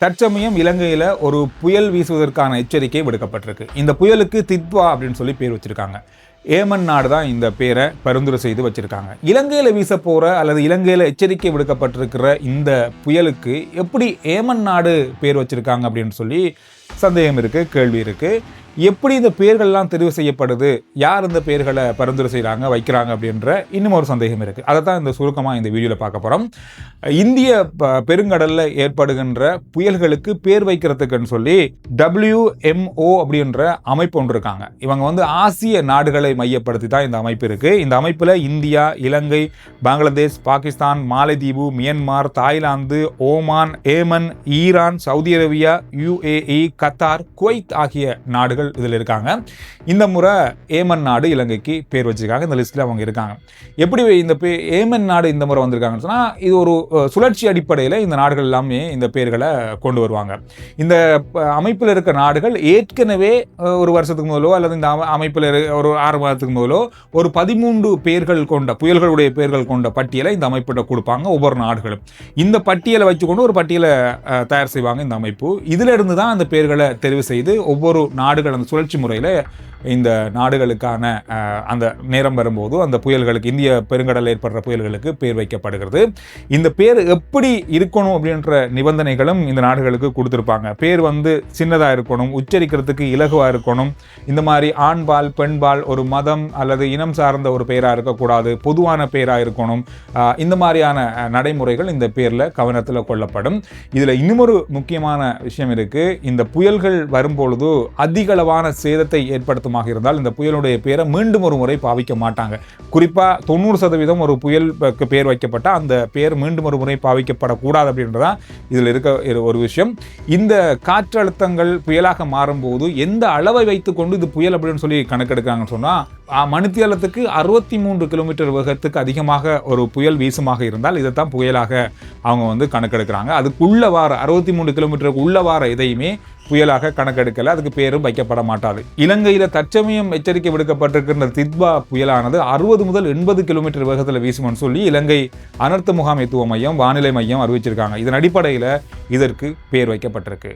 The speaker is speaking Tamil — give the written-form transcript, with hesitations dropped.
தற்சமயம் இலங்கையில் ஒரு புயல் வீசுவதற்கான எச்சரிக்கை விடுக்கப்பட்டிருக்கு. இந்த புயலுக்கு தித்வா அப்படின்னு சொல்லி பேர் வச்சிருக்காங்க. ஏமன் நாடு தான் இந்த பேரை பரிந்துரை செய்து வச்சிருக்காங்க. இலங்கையில் வீச போகிற அல்லது இலங்கையில் எச்சரிக்கை விடுக்கப்பட்டிருக்கிற இந்த புயலுக்கு எப்படி ஏமன் நாடு பேர் வச்சிருக்காங்க அப்படின்னு சொல்லி சந்தேகம் இருக்குது, கேள்வி இருக்குது. எப்படி இந்த பேர்கள்லாம் தெரிவு செய்யப்படுது, யார் இந்த பேர்களை பரிந்துரை செய்கிறாங்க வைக்கிறாங்க அப்படின்ற இன்னும் ஒரு சந்தேகம் இருக்குது. அதை தான் இந்த சுருக்கமாக இந்த வீடியோவில் பார்க்க போகிறோம். இந்திய பெருங்கடலில் ஏற்படுகின்ற புயல்களுக்கு பேர் வைக்கிறதுக்குன்னு சொல்லி WMO அப்படின்ற அமைப்பு ஒன்று இருக்காங்க. இவங்க ஆசிய நாடுகளை மையப்படுத்தி தான் இந்த அமைப்பு இருக்குது. இந்த அமைப்பில் India, Ilangai, Bangladesh, Pakistan, Malaitheevu, Myanmar, Thailand, Oman, Yemen, Iran, Saudi Arabia, UAE, Qatar, Kuwait ஆகிய நாடுகள் இதில் இருக்காங்க. இந்த முறை ஏமன் நாடு இலங்கைக்கு பேர் வச்சிருக்காங்க. இந்த லிஸ்ட்டில் அவங்க இருக்காங்க. எப்படி இந்த ஏமன் நாடு இந்த முறை வந்திருக்காங்கன்னு சொன்னால், இது ஒரு சுழற்சி அடிப்படையில் இந்த நாடுகள் எல்லாமே இந்த பேர்களை கொண்டு வருவாங்க. இந்த அமைப்பில் இருக்க நாடுகள் ஏற்கனவே ஒரு வருஷத்துக்கு முதலோ அல்லது இந்த அமைப்பில் ஒரு 6 மாதத்துக்கு முதலோ ஒரு 13 பேர்கள் கொண்ட புயல்களுடைய பேர்கள் கொண்ட பட்டியலை இந்த அமைப்பிட்ட கொடுப்பாங்க ஒவ்வொரு நாடுகளும். இந்த பட்டியலை வச்சுக்கொண்டு ஒரு பட்டியலை தயார் செய்வாங்க இந்த அமைப்பு. இதில் இருந்து தான் அந்த பேர்களை தெரிவு செய்து ஒவ்வொரு நாடுகள் அந்த சுழற்சி முறையில் இந்த நாடுகளுக்கான அந்த நேரம் வரும்போது அந்த புயல்களுக்கு, இந்திய பெருங்கடலில் ஏற்படுற புயல்களுக்கு பேர் வைக்கப்படுகிறது. இந்த பேர் எப்படி இருக்கணும் அப்படின்ற நிபந்தனைகளும் இந்த நாடுகளுக்கு கொடுத்துருப்பாங்க. பேர் சின்னதாக இருக்கணும், உச்சரிக்கிறதுக்கு இலகுவாக இருக்கணும், இந்த மாதிரி ஆண்பால் பெண்பால், ஒரு மதம் அல்லது இனம் சார்ந்த ஒரு பெயராக இருக்கக்கூடாது, பொதுவான பெயராக இருக்கணும். இந்த மாதிரியான நடைமுறைகள் இந்த பேரில் கவனத்தில் கொள்ளப்படும். இதில் இன்னுமொரு முக்கியமான விஷயம் இருக்குது. இந்த புயல்கள் வரும்பொழுது அதிகளவான சேதத்தை ஏற்படுத்தும் இருந்தால் இந்த புயலுடைய பேரை மீண்டும் ஒரு முறை பாவிக்க மாட்டாங்க. குறிப்பாக 90% ஒரு புயலுக்கு பேர் வைக்கப்பட்டால் அந்த பேர் மீண்டும் ஒரு முறை பாவிக்கப்படக்கூடாது அப்படின்றதான் இதில் இருக்க ஒரு விஷயம். இந்த காற்றழுத்தங்கள் புயலாக மாறும்போது எந்த அளவை வைத்துக்கொண்டு இது புயல் அப்படின்னு சொல்லி கணக்கெடுக்கிறாங்கன்னு சொன்னால், மணித்தியாலத்துக்கு 63 கிலோமீட்டர் வேகத்துக்கு அதிகமாக ஒரு புயல் வீசுமாக இருந்தால் இதைத்தான் புயலாக அவங்க கணக்கெடுக்கிறாங்க. அதுக்குள்ள வார 63 கிலோமீட்டருக்கு உள்ள வார எதையுமே புயலாக கணக்கெடுக்கல, அதுக்கு பேரும் வைக்கப்பட மாட்டாது. இலங்கையில் தற்சமயம் எச்சரிக்கை விடுக்கப்பட்டிருக்கிற தித்வா புயலானது 60 முதல் 80 கிலோமீட்டர் வேகத்தில் வீசும்னு சொல்லி இலங்கை அனர்த்த முகாமைத்துவ மையம், வானிலை மையம் அறிவிச்சிருக்காங்க. இதன் அடிப்படையில் இதற்கு பேர் வைக்கப்பட்டிருக்கு.